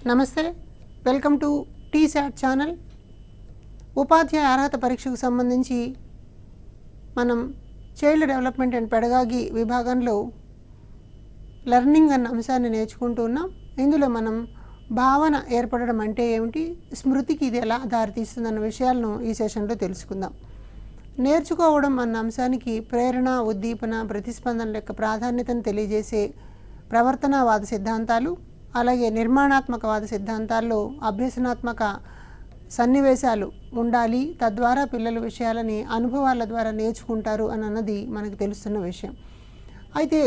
నమస్తే, welcome to T-SAT channel. ఉపాధ్యాయ అర్హత పరీక్షకు సంబంధించి మనం చైల్డ్ డెవలప్మెంట్ అండ్ పెడగాగి విభాగంలో లెర్నింగ్ అన్న అంశాన్ని నేర్చుకుంటూ ఉన్నాం. ఇందులో మనం భావన ఏర్పడడం అంటే ఏమిటి, స్మృతికి ఇది ఎలా దారితీస్తుందన్న విషయాలను ఈ సెషన్లో తెలుసుకుందాం. నేర్చుకోవడం అన్న అంశానికి ప్రేరణ, ఉద్దీపన, ప్రతిస్పందన యొక్క ప్రాధాన్యతను తెలియజేసే ప్రవర్తనవాద సిద్ధాంతాలు, అలాగే నిర్మాణాత్మకవాద సిద్ధాంతాల్లో అభ్యసనాత్మక సన్నివేశాలు ఉండాలి. తద్వారా పిల్లల విషయాలని అనుభవాల ద్వారా నేర్చుకుంటారు అని అన్నది మనకు తెలుస్తున్న విషయం. అయితే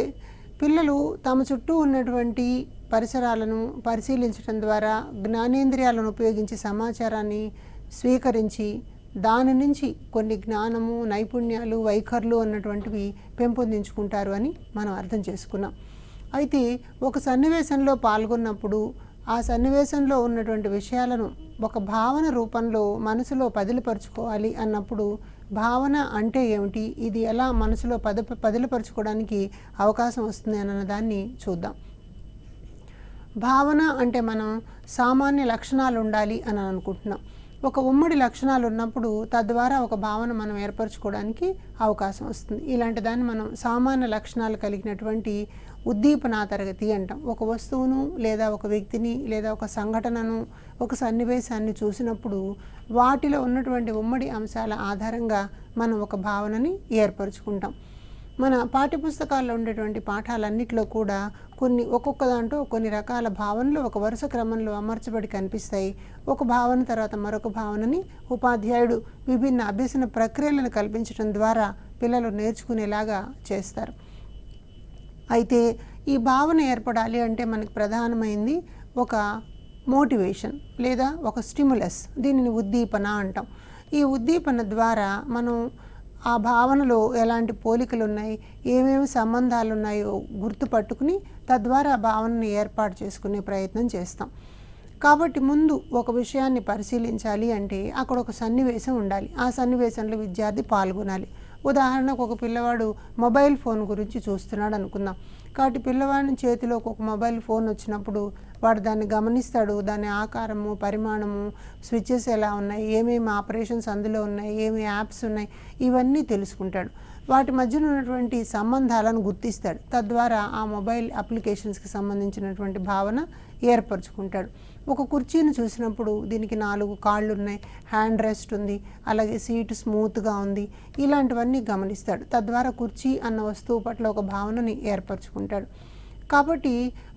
పిల్లలు తమ చుట్టూ ఉన్నటువంటి పరిసరాలను పరిశీలించడం ద్వారా జ్ఞానేంద్రియాలను ఉపయోగించి సమాచారాన్ని స్వీకరించి దాని నుంచి కొన్ని జ్ఞానము, నైపుణ్యాలు, వైఖరులు అన్నటువంటివి పెంపొందించుకుంటారు అని మనం అర్థం చేసుకున్నాం. అయితే ఒక సన్నివేశంలో పాల్గొన్నప్పుడు ఆ సన్నివేశంలో ఉన్నటువంటి విషయాలను ఒక భావన రూపంలో మనసులో పదిలపరుచుకోవాలి అన్నప్పుడు భావన అంటే ఏమిటి, ఇది ఎలా మనసులో పదిలపరుచుకోవడానికి అవకాశం వస్తుంది అన్న దాన్ని చూద్దాం. భావన అంటే మనం సామాన్య లక్షణాలు ఉండాలి అని అనుకుంటున్నాం. ఒక ఉమ్మడి లక్షణాలు ఉన్నప్పుడు తద్వారా ఒక భావన మనం ఏర్పరచుకోవడానికి అవకాశం వస్తుంది. ఇలాంటి దాన్ని మనం సామాన్య లక్షణాలు కలిగినటువంటి ఉద్దీపనా తరగతి అంటాం. ఒక వస్తువును లేదా ఒక వ్యక్తిని లేదా ఒక సంఘటనను, ఒక సన్నివేశాన్ని చూసినప్పుడు వాటిలో ఉన్నటువంటి ఉమ్మడి అంశాల ఆధారంగా మనం ఒక భావనని ఏర్పరచుకుంటాం. మన పాఠ్యపుస్తకాల్లో ఉండేటువంటి పాఠాలన్నిటిలో కూడా ఒక్కొక్క దాంట్లో కొన్ని రకాల భావనలు ఒక వరుస క్రమంలో అమర్చబడి కనిపిస్తాయి. ఒక భావన తర్వాత మరొక భావనని ఉపాధ్యాయుడు విభిన్న అభ్యసన ప్రక్రియలను కల్పించడం ద్వారా పిల్లలు నేర్చుకునేలాగా చేస్తారు. అయితే ఈ భావన ఏర్పడాలి అంటే మనకు ప్రధానమైంది ఒక మోటివేషన్ లేదా ఒక స్టిములస్, దీనిని ఉద్దీపన అంటాం. ఈ ఉద్దీపన ద్వారా మనం ఆ భావనలో ఎలాంటి పోలికలు ఉన్నాయి, ఏమేమి సంబంధాలు ఉన్నాయో గుర్తుపట్టుకుని తద్వారా భావనని ఏర్పాటు చేసుకునే ప్రయత్నం చేస్తాం. కాబట్టి ముందు ఒక విషయాన్ని పరిశీలించాలి అంటే అక్కడ ఒక సన్నివేశం ఉండాలి. ఆ సన్నివేశంలో విద్యార్థి పాల్గొనాలి. ఉదాహరణకు ఒక పిల్లవాడు మొబైల్ ఫోన్ గురించి చూస్తున్నాడు అనుకుందాం. కాబట్టి పిల్లవాడి చేతిలో ఒక మొబైల్ ఫోన్ వచ్చినప్పుడు వాడు దాన్ని గమనిస్తాడు. దాని ఆకారము, పరిమాణము, స్విచ్చెస్ ఎలా ఉన్నాయి, ఏమేమి ఆపరేషన్స్ అందులో ఉన్నాయి, ఏమి యాప్స్ ఉన్నాయి, ఇవన్నీ తెలుసుకుంటాడు. వాటి మధ్యన ఉన్నటువంటి సంబంధాలను గుర్తిస్తాడు. తద్వారా ఆ మొబైల్ అప్లికేషన్స్కి సంబంధించినటువంటి భావన ఏర్పరచుకుంటాడు. ఒక కుర్చీని చూసినప్పుడు దీనికి 4 కాళ్ళు ఉన్నాయి, హ్యాండ్ రెస్ట్ ఉంది, అలాగే సీటు స్మూత్గా ఉంది, ఇలాంటివన్నీ గమనిస్తాడు. తద్వారా కుర్చీ అన్న వస్తువు పట్ల ఒక భావనని ఏర్పరచుకుంటాడు. కాబట్టి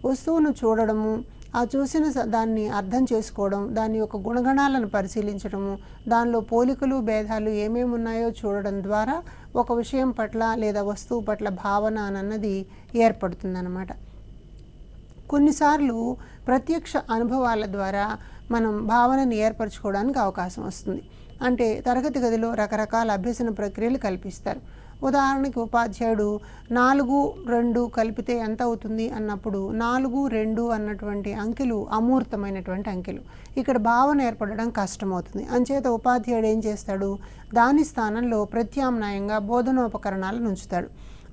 వస్తువును చూడడము, ఆ చూసిన దాన్ని అర్థం చేసుకోవడం, దాని యొక్క గుణగణాలను పరిశీలించడము, దానిలో పోలికలు, భేదాలు ఏమేమి ఉన్నాయో చూడడం ద్వారా ఒక విషయం పట్ల లేదా వస్తువు పట్ల భావన అన్నది ఏర్పడుతుందన్నమాట. కొన్నిసార్లు ప్రత్యక్ష అనుభవాల ద్వారా మనం భావనని ఏర్పరచుకోవడానికి అవకాశం వస్తుంది. అంటే తరగతి గదిలో రకరకాల అభ్యసన ప్రక్రియలు కల్పిస్తారు. ఉదాహరణకి ఉపాధ్యాయుడు 4, 2 కలిపితే ఎంత అవుతుంది అన్నప్పుడు 4, 2 అన్నటువంటి అంకెలు అమూర్తమైనటువంటి అంకెలు. ఇక్కడ భావన ఏర్పడడం కష్టమవుతుంది. అంచేత ఉపాధ్యాయుడు ఏం చేస్తాడు, దాని స్థానంలో ప్రత్యామ్నాయంగా బోధనోపకరణాలను ఉంచుతాడు.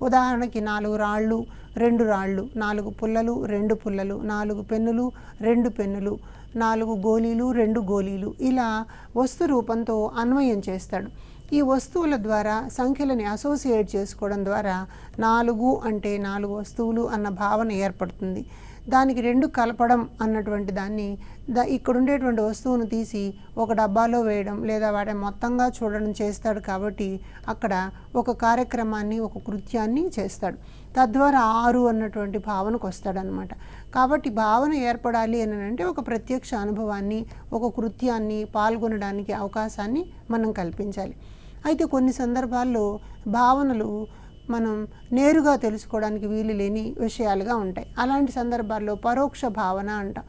ఉదాహరణకి 4 రాళ్ళు, 2 రాళ్ళు, 4 పుల్లలు, 2 పుల్లలు, 4 పెన్నులు, 2 పెన్నులు, 4 గోళీలు, 2 గోళీలు, ఇలా వస్తు రూపంతో అన్వయం చేస్తాడు. ఈ వస్తువుల ద్వారా సంఖ్యలని అసోసియేట్ చేసుకోవడం ద్వారా 4 అంటే 4 వస్తువులు అన్న భావన ఏర్పడుతుంది. దానికి 2 కలపడం అన్నటువంటి దాన్ని ఇక్కడ ఉండేటువంటి వస్తువును తీసి ఒక డబ్బాలో వేయడం లేదా వాటి మొత్తంగా చూడడం చేస్తాడు. కాబట్టి అక్కడ ఒక కార్యక్రమాన్ని, ఒక కృత్యాన్ని చేస్తాడు. తద్వారా 6 అన్నటువంటి భావనకు వస్తాడనమాట. కాబట్టి భావన ఏర్పడాలి అని అంటే ఒక ప్రత్యక్ష అనుభవాన్ని, ఒక కృత్యాన్ని పాల్గొనడానికి అవకాశాన్ని మనం కల్పించాలి. అయితే కొన్ని సందర్భాల్లో భావనలు మనం నేరుగా తెలుసుకోవడానికి వీలు లేని విషయాలుగా ఉంటాయి. అలాంటి సందర్భాల్లో పరోక్ష భావన అంటాం.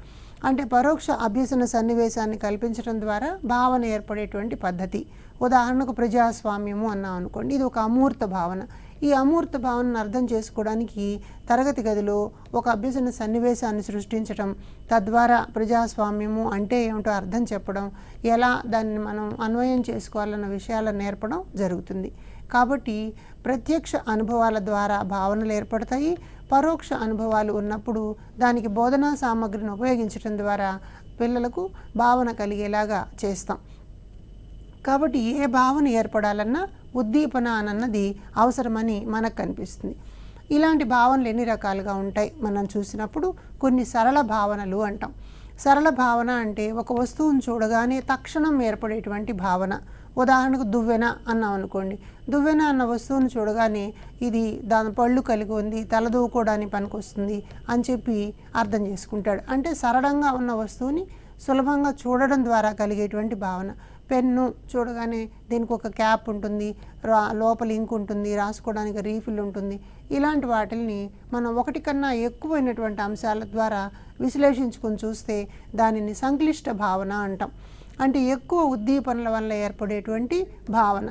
అంటే పరోక్ష అభ్యసన సన్నివేశాన్ని కల్పించడం ద్వారా భావన ఏర్పడేటువంటి పద్ధతి. ఉదాహరణకు ప్రజాస్వామ్యము అన్నాం అనుకోండి, ఇది ఒక అమూర్త భావన. ఈ అమూర్త భావనను అర్థం చేసుకోవడానికి తరగతి గదిలో ఒక అభ్యసన సన్నివేశాన్ని సృష్టించడం, తద్వారా ప్రజాస్వామ్యము అంటే ఏమిటో అర్థం చెప్పడం, ఎలా దాన్ని మనం అన్వయం చేసుకోవాలన్న విషయాలను నేర్పడం జరుగుతుంది. కాబట్టి ప్రత్యక్ష అనుభవాల ద్వారా భావనలు ఏర్పడతాయి. పరోక్ష అనుభవాలు ఉన్నప్పుడు దానికి బోధనా సామగ్రిని ఉపయోగించడం ద్వారా పిల్లలకు భావన కలిగేలాగా చేస్తాం. కాబట్టి ఏ భావన ఏర్పడాలన్నా ఉద్దీపన అన్నది అవసరమని మనకు కనిపిస్తుంది. ఇలాంటి భావనలు ఎన్ని రకాలుగా ఉంటాయి మనం చూసినప్పుడు కొన్ని సరళ భావనలు అంటాం. సరళ భావన అంటే ఒక వస్తువును చూడగానే తక్షణం ఏర్పడేటువంటి భావన. ఉదాహరణకు దువ్వెన అన్నాం అనుకోండి. దువ్వెన అన్న వస్తువును చూడగానే ఇది దాని పళ్ళు కలిగి ఉంది, తలదూకోవడానికి పనికొస్తుంది అని చెప్పి అర్థం చేసుకుంటాడు. అంటే సరళంగా ఉన్న వస్తువుని సులభంగా చూడడం ద్వారా కలిగేటువంటి భావన. పెన్ను చూడగానే దీనికి ఒక క్యాప్ ఉంటుంది, లోపల ఇంక్ ఉంటుంది, రాసుకోవడానికి రీఫిల్ ఉంటుంది. ఇలాంటి వాటిని మనం ఒకటి కన్నా ఎక్కువైనటువంటి అంశాల ద్వారా విశ్లేషించుకొని చూస్తే దానిని సంక్లిష్ట భావన అంటాం. అంటే ఎక్కువ ఉద్దీపనల వల్ల ఏర్పడేటువంటి భావన.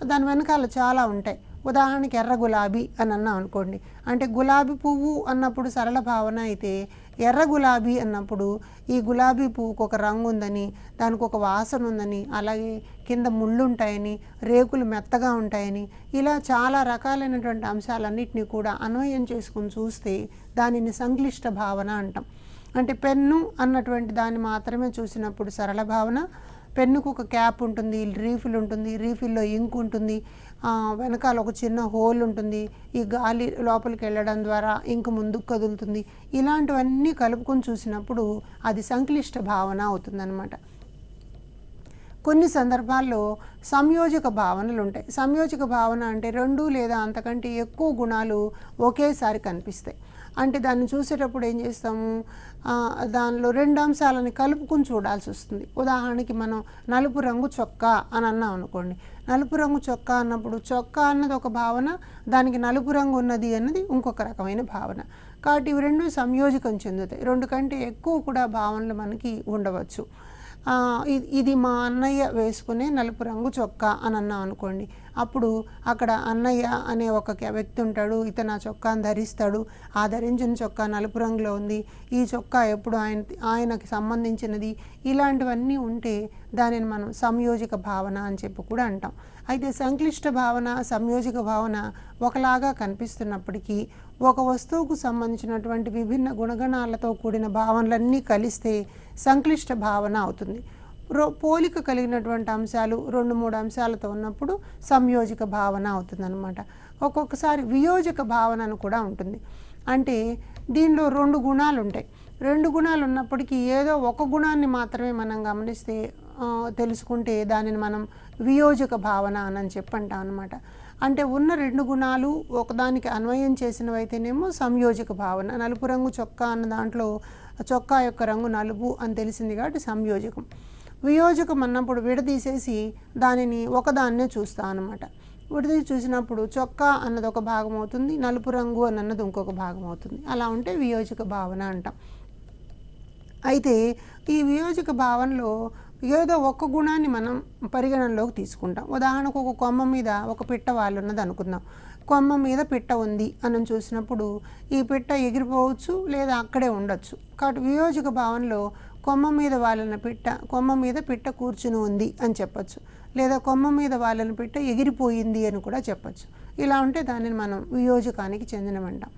దాని వెనకాల చాలా ఉంటాయి. ఉదాహరణకి ఎర్ర గులాబీ అని అన్నాం అనుకోండి. అంటే గులాబీ పువ్వు అన్నప్పుడు సరళ భావన అయితే, ఎర్ర గులాబీ అన్నప్పుడు ఈ గులాబీ పువ్వుకు ఒక రంగు ఉందని, దానికి ఒక వాసన ఉందని, అలాగే కింద ముళ్ళు ఉంటాయని, రేకులు మెత్తగా ఉంటాయని, ఇలా చాలా రకాలైనటువంటి అంశాలన్నింటినీ కూడా అన్వయం చేసుకుని చూస్తే దానిని సంక్లిష్ట భావన అంటాం. అంటే పెన్ను అన్నటువంటి దాన్ని మాత్రమే చూసినప్పుడు సరళ భావన. పెన్నుకు ఒక క్యాప్ ఉంటుంది, రీఫిల్ ఉంటుంది, రీఫిల్లో ఇంక్ ఉంటుంది, వెనకాల ఒక చిన్న హోల్ ఉంటుంది, ఈ గాలి లోపలికి వెళ్ళడం ద్వారా ఇంక్ ముందుకు కదులుతుంది. ఇలాంటివన్నీ కలుపుకొని చూసినప్పుడు అది సంక్లిష్ట భావన అవుతుందన్నమాట. కొన్ని సందర్భాల్లో సంయోజక భావనలు ఉంటాయి. సంయోజక భావన అంటే రెండు లేదా అంతకంటే ఎక్కువ గుణాలు ఒకేసారి కనిపిస్తాయి. అంటే దాన్ని చూసేటప్పుడు ఏం చేస్తాము, దానిలో రెండు అంశాలని కలుపుకుని చూడాల్సి వస్తుంది. ఉదాహరణకి మనం నలుపు రంగు చొక్కా అని అన్నాం అనుకోండి. నలుపు రంగు చొక్కా అన్నప్పుడు చొక్కా అన్నది ఒక భావన, దానికి నలుపు రంగు ఉన్నది అన్నది ఇంకొక రకమైన భావన. కాబట్టి ఇవి రెండు సంయోజకం చెందుతాయి. రెండు కంటే ఎక్కువ కూడా భావనలు మనకి ఉండవచ్చు. ఇది మా అన్నయ్య వేసుకునే నలుపు రంగు చొక్కా అని అన్నాం అనుకోండి. అప్పుడు అక్కడ అన్నయ్య అనే ఒక వ్యక్తి ఉంటాడు, ఇతను ఆ చొక్కాను ధరిస్తాడు, ఆ ధరించిన చొక్కా నలుపు రంగులో ఉంది, ఈ చొక్కా ఎప్పుడు ఆయనకి సంబంధించినది, ఇలాంటివన్నీ ఉంటే దానిని మనం సంయోజక భావన అని చెప్పి కూడా అంటాం. అయితే సంక్లిష్ట భావన, సంయోజక భావన ఒకలాగా కనిపిస్తున్నప్పటికీ ఒక వస్తువుకు సంబంధించినటువంటి విభిన్న గుణగణాలతో కూడిన భావనలన్నీ కలిస్తే సంక్లిష్ట భావన అవుతుంది. పోలిక కలిగినటువంటి అంశాలు 2-3 అంశాలతో ఉన్నప్పుడు సంయోజక భావన అవుతుందన్నమాట. ఒక్కొక్కసారి వియోజక భావన కూడా ఉంటుంది. అంటే దీనిలో 2 గుణాలు ఉంటాయి. 2 గుణాలు ఉన్నప్పటికీ ఏదో ఒక గుణాన్ని మాత్రమే మనం గమనిస్తే తెలుసుకుంటే దానిని మనం వియోజక భావన అని చెప్పంటాం అన్నమాట. అంటే ఉన్న 2 గుణాలు ఒకదానికి అన్వయం చేసినవైతేనేమో సంయోజక భావన. నలుపు రంగు చొక్కా అన్న దాంట్లో చొక్కా యొక్క రంగు నలుపు అని తెలిసింది కాబట్టి సంయోజకం. వియోజకం అన్నప్పుడు విడదీసేసి దానిని ఒకదాన్నే చూస్తాం అన్నమాట. విడదీసి చూసినప్పుడు చొక్కా అన్నది ఒక భాగం అవుతుంది, నలుపు రంగు అన్నది ఇంకొక భాగం అవుతుంది. అలా ఉంటే వియోజక భావన అంటాం. అయితే ఈ వియోజక భావనలో ఏదో ఒక్క గుణాన్ని మనం పరిగణనలోకి తీసుకుంటాం. ఉదాహరణకు ఒక కొమ్మ మీద ఒక పిట్ట వాలున్నది అనుకుందాం. కొమ్మ మీద పిట్ట ఉంది అని చూసినప్పుడు ఈ పిట్ట ఎగిరిపోవచ్చు లేదా అక్కడే ఉండొచ్చు. కాబట్టి వియోజక భావనలో కొమ్మ మీద వాలిన పిట్ట, కొమ్మ మీద పిట్ట కూర్చుని ఉంది అని చెప్పచ్చు, లేదా కొమ్మ మీద వాలిన పిట్ట ఎగిరిపోయింది అని కూడా చెప్పచ్చు. ఇలా ఉంటే దానిని మనం వియోజకానికి చెందినమంటాం.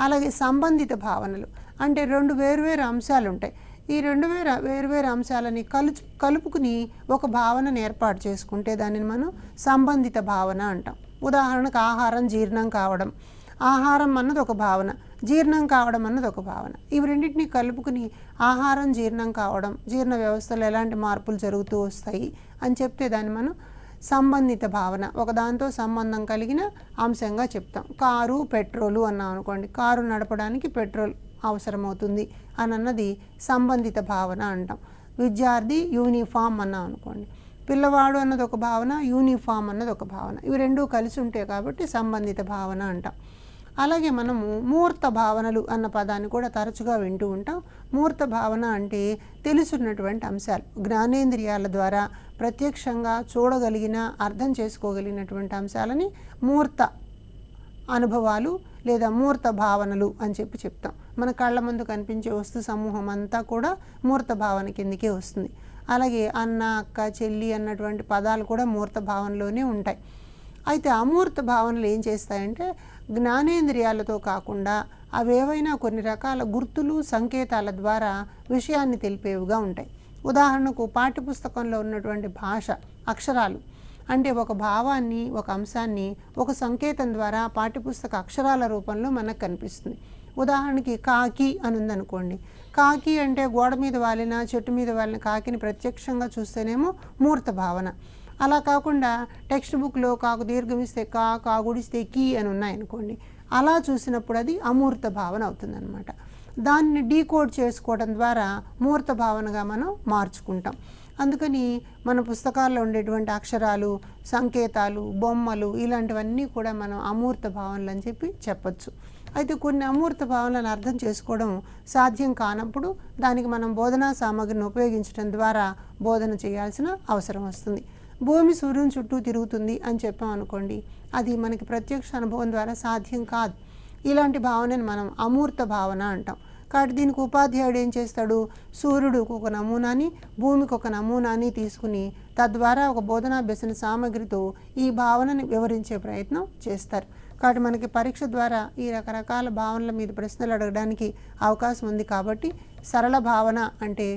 అలాగే సంబంధిత భావనలు అంటే 2 వేర్వేరు అంశాలు ఉంటాయి. ఈ 2 వేర్వేరు అంశాలని కలుపుకుని ఒక భావనను ఏర్పాటు చేసుకుంటే దానిని మనం సంబంధిత భావన అంటాం. ఉదాహరణకు ఆహారం జీర్ణం కావడం, ఆహారం అన్నది ఒక భావన, జీర్ణం కావడం అన్నది ఒక భావన. ఇవి రెండింటినీ కలుపుకుని ఆహారం జీర్ణం కావడం, జీర్ణ వ్యవస్థలో ఎలాంటి మార్పులు జరుగుతూ వస్తాయి అని చెప్తే దాన్ని మనం సంబంధిత భావన, ఒకదాంతో సంబంధం కలిగిన అంశంగా చెప్తాం. కారు పెట్రోలు అన్నాం అనుకోండి, కారు నడపడానికి పెట్రోల్ అవసరమవుతుంది అని అన్నది సంబంధిత భావన అంటాం. విద్యార్థి యూనిఫామ్ అన్నాం అనుకోండి, పిల్లవాడు అన్నది ఒక భావన, యూనిఫామ్ అన్నది ఒక భావన. ఇవి రెండూ కలిసి ఉంటాయి కాబట్టి సంబంధిత భావన అంటాం. అలాగే మనము మూర్త భావనలు అన్న పదాన్ని కూడా తరచుగా వింటూ ఉంటాం. మూర్త భావన అంటే తెలుసున్నటువంటి అంశాలు, జ్ఞానేంద్రియాల ద్వారా ప్రత్యక్షంగా చూడగలిగిన, అర్థం చేసుకోగలిగినటువంటి అంశాలని మూర్త అనుభవాలు లేదా మూర్త భావనలు అని చెప్తాం. మన కళ్ళ ముందు కనిపించే వస్తు సమూహం అంతా కూడా మూర్త భావన కిందకే వస్తుంది. అలాగే అన్న, అక్క, చెల్లి అన్నటువంటి పదాలు కూడా మూర్త భావనలోనే ఉంటాయి. అయితే అమూర్త భావనలు ఏం చేస్తాయంటే జ్ఞానేంద్రియాలతో కాకుండా అవేవైనా కొన్ని రకాల గుర్తులు సంకేతాల ద్వారా విషయాన్ని తెలిపేవిగా ఉంటాయి. ఉదాహరణకు పాఠ్యపుస్తకంలో ఉన్నటువంటి భాష అక్షరాలు అంటే ఒక భావాన్ని ఒక అంశాన్ని ఒక సంకేతం ద్వారా పాఠ్యపుస్తక అక్షరాల రూపంలో మనకు కనిపిస్తుంది. ఉదాహరణకి కాకి అని ఉందనుకోండి, కాకి అంటే గోడ మీద వాలిన చెట్టు మీద వాలిన కాకిని ప్రత్యక్షంగా చూస్తేనేమో మూర్త భావన. అలా కాకుండా టెక్స్ట్ బుక్లో కాకు దీర్ఘమిస్తే కాగుడిస్తే కీ అని ఉన్నాయనుకోండి, అలా చూసినప్పుడు అది అమూర్త భావన అవుతుందన్నమాట. దాన్ని డీకోడ్ చేసుకోవడం ద్వారా మూర్త భావనగా మనం మార్చుకుంటాం. అందుకని మన పుస్తకాల్లో ఉండేటువంటి అక్షరాలు సంకేతాలు బొమ్మలు ఇలాంటివన్నీ కూడా మనం అమూర్త భావనలు అని చెప్పొచ్చు. అయితే కొన్ని అమూర్త భావనలను అర్థం చేసుకోవడం సాధ్యం కానప్పుడు దానికి మనం బోధనా సామగ్రిని ఉపయోగించడం ద్వారా బోధన చేయాల్సిన అవసరం వస్తుంది. భూమి సూర్యుని చుట్టూ తిరుగుతుంది అని చెప్పామనుకోండి, అది మనకి ప్రత్యక్ష అనుభవం ద్వారా సాధ్యం కాదు. ఇలాంటి భావనని మనం అమూర్త భావన అంటాం. కాబట్టి దీనికి ఉపాధ్యాయుడు ఏం చేస్తాడు, సూర్యుడికి ఒక నమూనాని భూమికి ఒక నమూనాని తీసుకుని తద్వారా ఒక బోధనాభ్యసన సామగ్రితో ఈ భావనని వివరించే ప్రయత్నం చేస్తారు. కాబట్టి మనకి పరీక్ష ద్వారా ఈ రకరకాల భావనల మీద ప్రశ్నలు అడగడానికి అవకాశం ఉంది. కాబట్టి సరళ భావన అంటే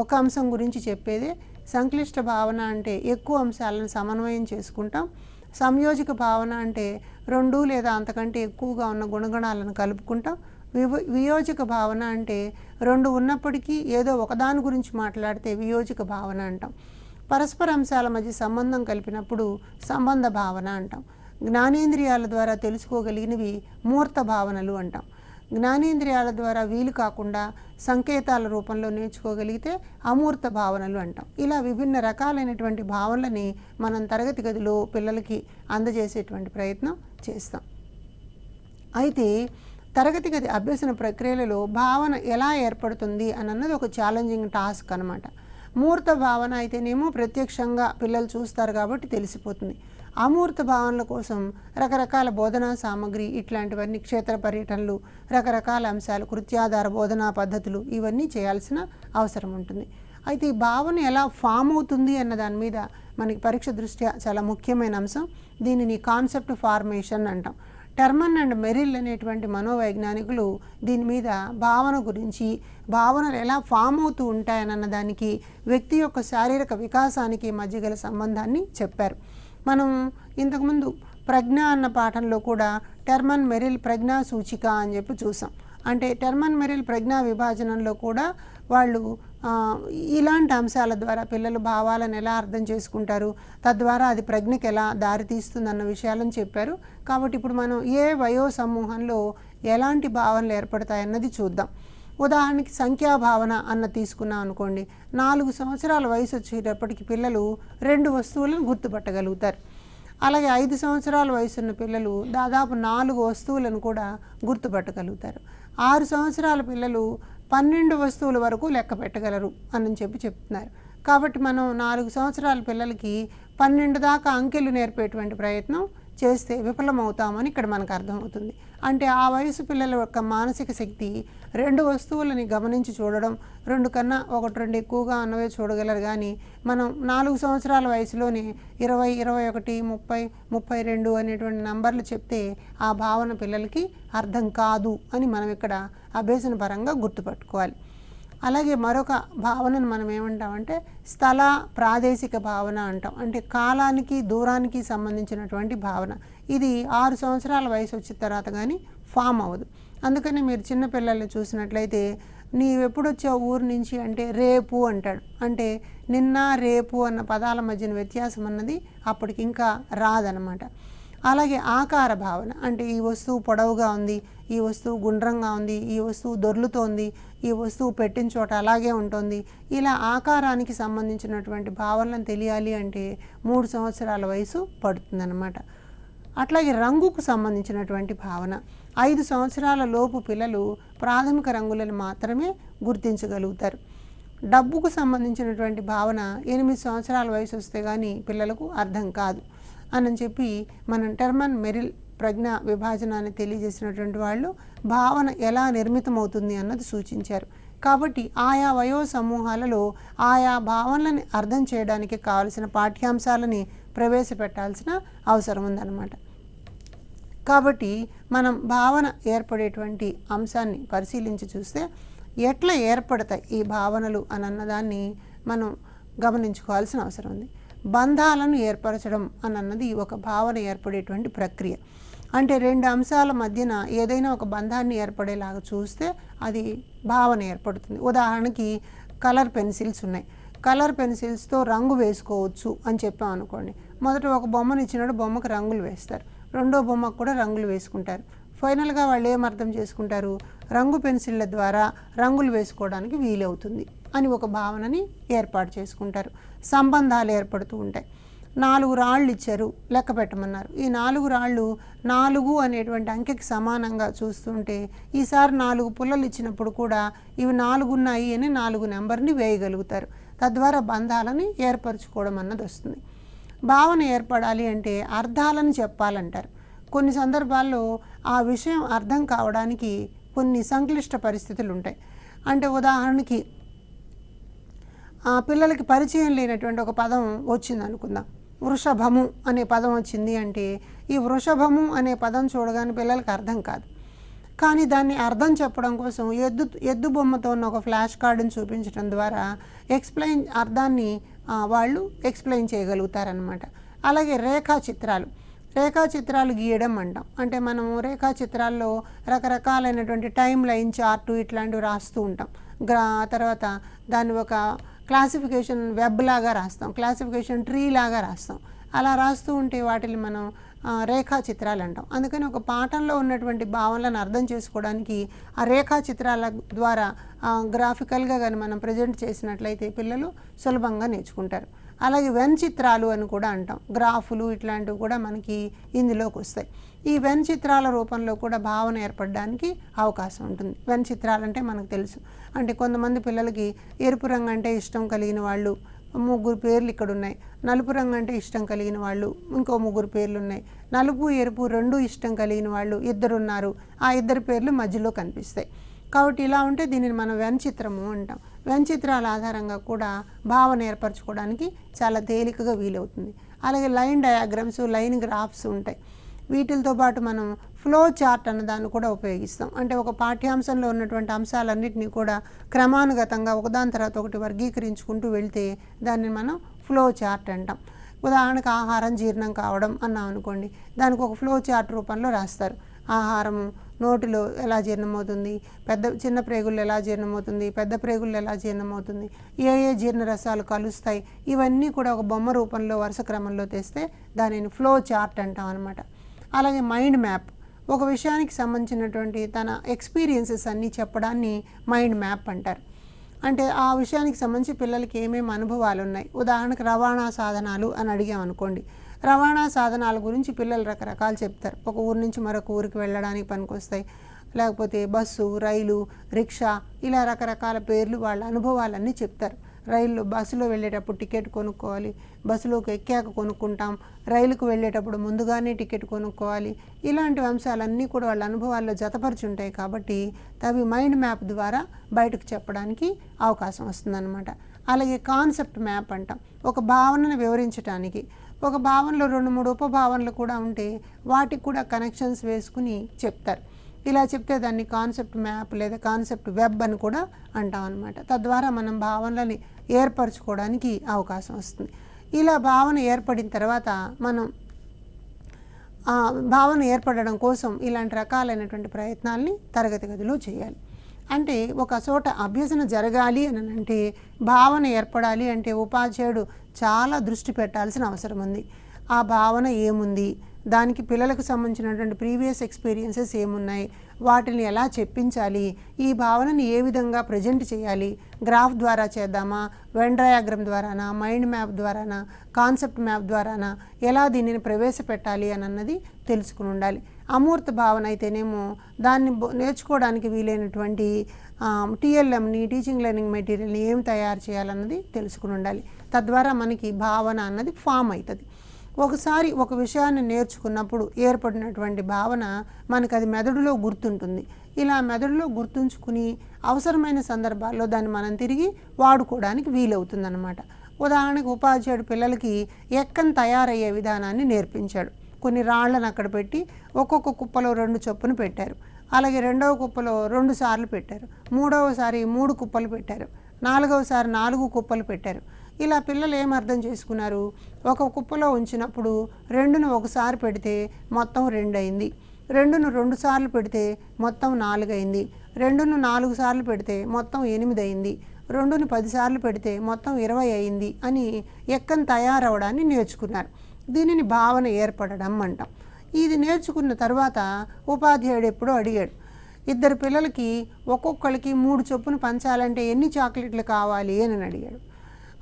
ఒక అంశం గురించి చెప్పేదే, సంక్లిష్ట భావన అంటే ఎక్కువ అంశాలను సమన్వయం చేసుకుంటాం, సంయోజక భావన అంటే 2 లేదా అంతకంటే ఎక్కువగా ఉన్న గుణగణాలను కలుపుకుంటాం, వియోజక భావన అంటే 2 ఉన్నప్పటికీ ఏదో ఒకదాని గురించి మాట్లాడితే వియోజక భావన అంటాం, పరస్పర అంశాల మధ్య సంబంధం కలిపినప్పుడు సంబంధ భావన అంటాం, జ్ఞానేంద్రియాల ద్వారా తెలుసుకోగలిగినవి మూర్త భావనలు అంటాం, జ్ఞానేంద్రియాల ద్వారా వీలు కాకుండా సంకేతాల రూపంలో నేర్చుకోగలిగితే అమూర్త భావనలు అంటాం. ఇలా విభిన్న రకాలైనటువంటి భావనలని మనం తరగతి గదిలో పిల్లలకి అందజేసేటువంటి ప్రయత్నం చేస్తాం. అయితే తరగతి గది అభ్యసన ప్రక్రియలలో భావన ఎలా ఏర్పడుతుంది అన్నది ఒక ఛాలెంజింగ్ టాస్క్ అనమాట. మూర్త భావన అయితేనేమో ప్రత్యక్షంగా పిల్లలు చూస్తారు కాబట్టి తెలిసిపోతుంది. అమూర్త భావనల కోసం రకరకాల బోధనా సామగ్రి ఇట్లాంటివన్నీ క్షేత్ర పర్యటనలు, రకరకాల అంశాలు, కృత్యాధార బోధనా పద్ధతులు ఇవన్నీ చేయాల్సిన అవసరం ఉంటుంది. అయితే ఈ భావన ఎలా ఫామ్ అవుతుంది అన్న దాని మీద మనకి పరీక్ష దృష్ట్యా చాలా ముఖ్యమైన అంశం. దీనిని కాన్సెప్ట్ ఫార్మేషన్ అంటాం. టెర్మన్ అండ్ మెరిల్ అనేటువంటి మనోవైజ్ఞానికులు దీని మీద భావన గురించి, భావనలు ఎలా ఫామ్ అవుతూ ఉంటాయన్న దానికి వ్యక్తి యొక్క శారీరక వికాసానికి మధ్య గల సంబంధాన్ని చెప్పారు. మనం ఇంతకుముందు ప్రజ్ఞ అన్న పాఠంలో కూడా టెర్మన్ మెరిల్ ప్రజ్ఞా సూచిక అని చెప్పి చూసాం. అంటే టెర్మన్ మెరిల్ ప్రజ్ఞా విభాజనంలో కూడా వాళ్ళు ఇలాంటి అంశాల ద్వారా పిల్లలు భావాలను ఎలా అర్థం చేసుకుంటారు, తద్వారా అది ప్రజ్ఞకి ఎలా దారితీస్తుందన్న విషయాలను చెప్పారు. కాబట్టి ఇప్పుడు మనం ఏ వయో సమూహంలో ఎలాంటి భావనలు ఏర్పడతాయన్నది చూద్దాం. ఉదాహరణకి సంఖ్యాభావన అన్న తీసుకున్నాం అనుకోండి, 4 సంవత్సరాల వయసు వచ్చేటప్పటికి పిల్లలు 2 వస్తువులను గుర్తుపట్టగలుగుతారు. అలాగే 5 సంవత్సరాల వయసున్న పిల్లలు దాదాపు 4 వస్తువులను కూడా గుర్తుపట్టగలుగుతారు. 6 సంవత్సరాల పిల్లలు 12 వస్తువుల వరకు లెక్క పెట్టగలరు అని చెప్తున్నారు. కాబట్టి మనం 4 సంవత్సరాల పిల్లలకి 12 దాకా అంకెలు నేర్పేటువంటి ప్రయత్నం చేస్తే విఫలమవుతామని ఇక్కడ మనకు అర్థమవుతుంది. అంటే ఆ వయసు పిల్లల యొక్క మానసిక శక్తి 2 వస్తువులని గమనించి చూడడం, 2 కన్నా 1-2 ఎక్కువగా ఉన్నవే చూడగలరు. కానీ మనం 4 సంవత్సరాల వయసులోనే 20, 21, 30, 32 అనేటువంటి నంబర్లు చెప్తే ఆ భావన పిల్లలకి అర్థం కాదు అని మనం ఇక్కడ అభ్యసన పరంగా గుర్తుపట్టుకోవాలి. అలాగే మరొక భావనను మనం ఏమంటామంటే స్థల ప్రాదేశిక భావన అంటాం. అంటే కాలానికి దూరానికి సంబంధించినటువంటి భావన. ఇది 6 సంవత్సరాల వయసు వచ్చిన తర్వాత కానీ ఫామ్ అవ్వదు. అందుకని మీరు చిన్నపిల్లల్ని చూసినట్లయితే నీవెప్పుడు వచ్చావు ఊరు నుంచి అంటే రేపు అంటాడు. అంటే నిన్న రేపు అన్న పదాల మధ్యన వ్యత్యాసం అన్నది అప్పటికి ఇంకా రాదనమాట. అలాగే ఆకార భావన అంటే ఈ వస్తువు పొడవుగా ఉంది, ఈ వస్తువు గుండ్రంగా ఉంది, ఈ వస్తువు దొర్లుతోంది, ఈ వస్తువు పెట్టిన చోట అలాగే ఉంటుంది. ఇలా ఆకారానికి సంబంధించినటువంటి భావనలను తెలియాలి అంటే 3 సంవత్సరాల వయసు పడుతుందన్నమాట. అట్లాగే రంగుకు సంబంధించినటువంటి భావన 5 సంవత్సరాల లోపు పిల్లలు ప్రాథమిక రంగులను మాత్రమే గుర్తించగలుగుతారు. డబ్బుకు సంబంధించినటువంటి భావన 8 సంవత్సరాల వయసు వస్తే కానీ పిల్లలకు అర్థం కాదు అని చెప్పి మనం టెర్మన్ మెరిల్ ప్రజ్ఞా విభాజనాన్ని తెలియజేసినటువంటి వాళ్ళు భావన ఎలా నిర్మితమవుతుంది అన్నది సూచించారు. కాబట్టి ఆయా వయో సమూహాలలో ఆయా భావనలని అర్థం చేయడానికి కావలసిన పాఠ్యాంశాలని ప్రవేశపెట్టాల్సిన అవసరం ఉందన్నమాట. కాబట్టి మనం భావన ఏర్పడేటువంటి అంశాన్ని పరిశీలించి చూస్తే ఎట్లా ఏర్పడతాయి ఈ భావనలు అని అన్నదాన్ని మనం గమనించుకోవాల్సిన అవసరం ఉంది. బంధాలను ఏర్పరచడం అని అన్నది ఒక భావన ఏర్పడేటువంటి ప్రక్రియ. అంటే రెండు అంశాల మధ్యన ఏదైనా ఒక బంధాన్ని ఏర్పడేలాగా చూస్తే అది భావన ఏర్పడుతుంది. ఉదాహరణకి కలర్ పెన్సిల్స్ ఉన్నాయి. కలర్ పెన్సిల్స్తో రంగు వేసుకోవచ్చు అని చెప్పాం అనుకోండి. మొదట ఒక బొమ్మను ఇచ్చినప్పుడు బొమ్మకు రంగులు వేస్తారు, రెండో బొమ్మకు కూడా రంగులు వేసుకుంటారు. ఫైనల్గా వాళ్ళు ఏం అర్థం చేసుకుంటారు, రంగు పెన్సిళ్ళ ద్వారా రంగులు వేసుకోవడానికి వీలవుతుంది అని ఒక భావనని ఏర్పాటు చేసుకుంటారు. సంబంధాలు ఏర్పడుతూ ఉంటాయి. 4 రాళ్ళు ఇచ్చారు, లెక్క పెట్టమన్నారు. ఈ 4 రాళ్ళు 4 అనేటువంటి అంకెకి సమానంగా చూస్తుంటే ఈసారి 4 పుల్లలు ఇచ్చినప్పుడు కూడా ఇవి 4 ఉన్నాయి అని 4 నెంబర్ని వేయగలుగుతారు. తద్వారా బంధాలను ఏర్పరచుకోవడం అన్నది వస్తుంది. భావన ఏర్పడాలి అంటే అర్థాలను చెప్పాలంటారు. కొన్ని సందర్భాల్లో ఆ విషయం అర్థం కావడానికి కొన్ని సంక్లిష్ట పరిస్థితులు ఉంటాయి. అంటే ఉదాహరణకి పిల్లలకి పరిచయం లేనటువంటి ఒక పదం వచ్చింది అనుకుందాం. వృషభము అనే పదం వచ్చింది అంటే ఈ వృషభము అనే పదం చూడగానే పిల్లలకి అర్థం కాదు. కానీ దాన్ని అర్థం చెప్పడం కోసం ఎద్దు బొమ్మతో ఉన్న ఒక ఫ్లాష్ కార్డుని చూపించడం ద్వారా అర్థాన్ని వాళ్ళు ఎక్స్ప్లెయిన్ చేయగలుగుతారనమాట. అలాగే రేఖాచిత్రాలు గీయడం అంటాం. అంటే మనము రేఖాచిత్రాల్లో రకరకాలైనటువంటి టైం లైన్ చార్టు ఇట్లాంటివి రాస్తూ ఉంటాం. తర్వాత దాన్ని ఒక క్లాసిఫికేషన్ వెబ్ లాగా రాస్తాం, క్లాసిఫికేషన్ ట్రీ లాగా రాస్తాం. అలా రాస్తూ ఉంటే వాటిని మనం రేఖాచిత్రాలు అంటాం. అందుకని ఒక పాఠంలో ఉన్నటువంటి భావనలను అర్థం చేసుకోవడానికి ఆ రేఖాచిత్రాల ద్వారా గ్రాఫికల్గా కానీ మనం ప్రజెంట్ చేసినట్లయితే పిల్లలు సులభంగా నేర్చుకుంటారు. అలాగే చిత్రాలు అని కూడా అంటాం. గ్రాఫులు ఇట్లాంటివి కూడా మనకి ఇందులోకి వస్తాయి. ఈ చిత్రాల రూపంలో కూడా భావన ఏర్పడడానికి అవకాశం ఉంటుంది. చిత్రాలు అంటే మనకు తెలుసు. అంటే కొంతమంది పిల్లలకి ఎరుపు రంగు అంటే ఇష్టం కలిగిన వాళ్ళు 3 పేర్లు ఇక్కడ ఉన్నాయి. నలుపు రంగు అంటే ఇష్టం కలిగిన వాళ్ళు ఇంకో 3 పేర్లు ఉన్నాయి. నలుపు ఎరుపు 2 ఇష్టం కలిగిన వాళ్ళు 2 ఉన్నారు. ఆ 2 పేర్లు మధ్యలో కనిపిస్తాయి. కాబట్టి ఇలా ఉంటే దీనిని మనం చిత్రము అంటాం. చిత్రాల ఆధారంగా కూడా భావన ఏర్పరచుకోవడానికి చాలా తేలికగా వీలవుతుంది. అలాగే లైన్ డయాగ్రామ్స్, లైన్ గ్రాఫ్స్ ఉంటాయి. వీటితో పాటు మనం ఫ్లో చార్ట్ అన్న దాన్ని కూడా ఉపయోగిస్తాం. అంటే ఒక పాఠ్యాంశంలో ఉన్నటువంటి అంశాలన్నింటినీ కూడా క్రమానుగతంగా ఒకదాని తర్వాత ఒకటి వర్గీకరించుకుంటూ వెళ్తే దాన్ని మనం ఫ్లో చార్ట్ అంటాం. ఉదాహరణకు ఆహారం జీర్ణం కావడం అన్నాం అనుకోండి, దానికి ఒక ఫ్లో చార్ట్ రూపంలో రాస్తారు. ఆహారము నోటిలో ఎలా జీర్ణమవుతుంది, చిన్న ప్రేగుల్లో ఎలా జీర్ణమవుతుంది, పెద్ద ప్రేగుల్లో ఎలా జీర్ణమవుతుంది, ఏ జీర్ణరసాలు కలుస్తాయి, ఇవన్నీ కూడా ఒక బొమ్మ రూపంలో వరుస క్రమంలో తెస్తే దానిని ఫ్లో చార్ట్ అంటాం అనమాట. అలాగే మైండ్ మ్యాప్, ఒక విషయానికి సంబంధించినటువంటి తన ఎక్స్పీరియన్సెస్ అన్నీ చెప్పడాన్ని మైండ్ మ్యాప్ అంటారు. అంటే ఆ విషయానికి సంబంధించి పిల్లలకి ఏమేమి అనుభవాలు ఉన్నాయి. ఉదాహరణకు రవాణా సాధనాలు అని అడిగామనుకోండి, రవాణా సాధనాల గురించి పిల్లలు రకరకాలు చెప్తారు. ఒక ఊరు నుంచి మరొక ఊరికి వెళ్ళడానికి పనికొస్తాయి, లేకపోతే బస్సు, రైలు, రిక్షా, ఇలా రకరకాల పేర్లు వాళ్ళ అనుభవాలన్నీ చెప్తారు. బస్సులో వెళ్ళేటప్పుడు టికెట్ కొనుక్కోవాలి, బస్సులోకి ఎక్కాక కొనుక్కుంటాం, రైలుకు వెళ్ళేటప్పుడు ముందుగానే టికెట్ కొనుక్కోవాలి. ఇలాంటి అంశాలన్నీ కూడా వాళ్ళ అనుభవాల్లో జతపరిచి ఉంటాయి. కాబట్టి అవి మైండ్ మ్యాప్ ద్వారా బయటకు చెప్పడానికి అవకాశం వస్తుందన్నమాట. అలాగే కాన్సెప్ట్ మ్యాప్ అంటాం. ఒక భావనను వివరించడానికి ఒక భావనలో 2-3 ఉపభావనలు కూడా ఉంటే వాటికి కూడా కనెక్షన్స్ వేసుకుని చెప్తారు. ఇలా చెప్తే దాన్ని కాన్సెప్ట్ మ్యాప్ లేదా కాన్సెప్ట్ వెబ్ అని కూడా అంటాం అన్నమాట. తద్వారా మనం భావనలని ఏర్పరచుకోవడానికి అవకాశం వస్తుంది. ఇలా భావన ఏర్పడిన తర్వాత మనం భావన ఏర్పడడం కోసం ఇలాంటి రకాలైనటువంటి ప్రయత్నాల్ని తరగతి గదిలో చేయాలి. అంటే ఒక చోట అభ్యసన జరగాలి అని అంటే, భావన ఏర్పడాలి అంటే ఉపాధ్యాయుడు చాలా దృష్టి పెట్టాల్సిన అవసరం ఉంది. ఆ భావన ఏముంది, దానికి పిల్లలకు సంబంధించినటువంటి ప్రీవియస్ ఎక్స్పీరియన్సెస్ ఏమున్నాయి, వాటిని ఎలా చెప్పించాలి, ఈ భావనని ఏ విధంగా ప్రజెంట్ చేయాలి, గ్రాఫ్ ద్వారా చేద్దామా, వెన్ డయాగ్రామ్ ద్వారానా, మైండ్ మ్యాప్ ద్వారానా, కాన్సెప్ట్ మ్యాప్ ద్వారానా, ఎలా దీనిని ప్రవేశపెట్టాలి అని అన్నది తెలుసుకుని ఉండాలి. అమూర్త భావన అయితేనేమో దాన్ని నేర్చుకోవడానికి వీలైనటువంటి టీఎల్ఎంని, టీచింగ్ లెర్నింగ్ మెటీరియల్ని ఏం తయారు చేయాలన్నది తెలుసుకుని ఉండాలి. తద్వారా మనకి భావన అన్నది ఫామ్ అవుతుంది. ఒకసారి ఒక విషయాన్ని నేర్చుకున్నప్పుడు ఏర్పడినటువంటి భావన మనకు అది మెదడులో గుర్తుంటుంది. ఇలా మెదడులో గుర్తుంచుకుని అవసరమైన సందర్భాల్లో దాన్ని మనం తిరిగి వాడుకోవడానికి వీలవుతుందన్నమాట. ఉదాహరణకు ఉపాధ్యాయుడు పిల్లలకి ఎక్కని తయారయ్యే విధానాన్ని నేర్పించాడు. కొన్ని రాళ్లను అక్కడ పెట్టి ఒక్కొక్క కుప్పలో 2 చొప్పున పెట్టారు. అలాగే రెండవ కుప్పలో 2 సార్లు పెట్టారు. మూడవసారి 3 కుప్పలు పెట్టారు. నాలుగవసారి 4 కుప్పలు పెట్టారు. ఇలా పిల్లలు ఏం అర్థం చేసుకున్నారు, ఒక కుప్పలో ఉంచినప్పుడు 2ను ఒకసారి పెడితే మొత్తం 2 అయింది, 2ను 2 సార్లు పెడితే మొత్తం 4 అయింది, 2ను 4 సార్లు పెడితే మొత్తం 8 అయింది, 2ను 10 సార్లు పెడితే మొత్తం 20 అయింది అని ఎక్కని తయారవడాన్ని నేర్చుకున్నారు. దీనిని భావన ఏర్పడడం అంటాం. ఇది నేర్చుకున్న తర్వాత ఉపాధ్యాయుడు ఎప్పుడో అడిగాడు, 2 పిల్లలకి ఒక్కొక్కరికి 3 చొప్పున పంచాలంటే ఎన్ని చాక్లెట్లు కావాలి అని అడిగాడు.